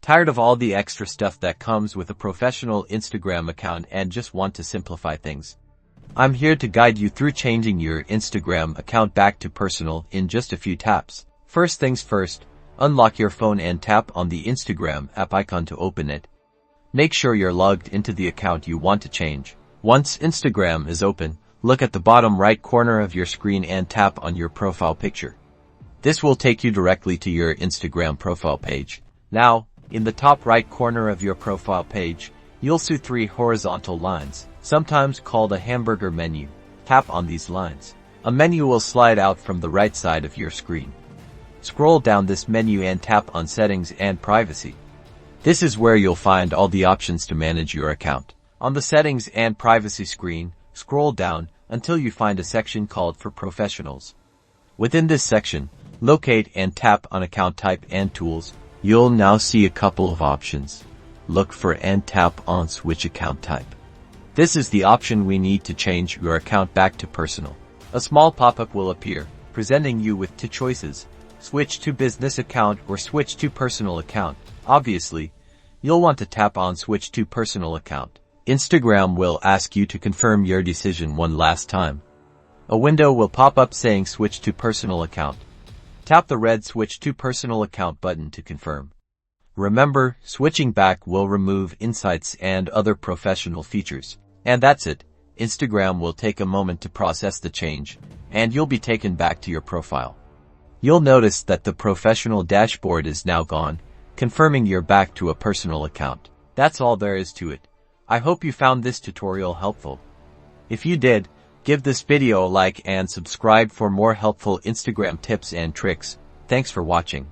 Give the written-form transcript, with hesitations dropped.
Tired of all the extra stuff that comes with a professional Instagram account and just want to simplify things? I'm here to guide you through changing your Instagram account back to personal in just a few taps. First things first, unlock your phone and tap on the Instagram app icon to open it. Make sure you're logged into the account you want to change. Once Instagram is open, look at the bottom right corner of your screen and tap on your profile picture. This will take you directly to your Instagram profile page. Now, in the top right corner of your profile page, you'll see 3 horizontal lines, sometimes called a hamburger menu. Tap on these lines. A menu will slide out from the right side of your screen. Scroll down this menu and tap on Settings and Privacy. This is where you'll find all the options to manage your account. On the Settings and Privacy screen, scroll down until you find a section called For Professionals. Within this section, locate and tap on Account Type and Tools. You'll now see a couple of options. Look for and tap on Switch Account Type. This is the option we need to change your account back to personal. A small pop-up will appear, presenting you with 2 choices: Switch to Business Account or Switch to Personal Account. Obviously, you'll want to tap on Switch to Personal Account. Instagram will ask you to confirm your decision one last time. A window will pop up saying Switch to Personal Account. Tap the red Switch to Personal Account button to confirm. Remember, switching back will remove insights and other professional features. And that's it. Instagram will take a moment to process the change, and you'll be taken back to your profile. You'll notice that the professional dashboard is now gone, confirming you're back to a personal account. That's all there is to it. I hope you found this tutorial helpful. If you did, give this video a like and subscribe for more helpful Instagram tips and tricks. Thanks for watching.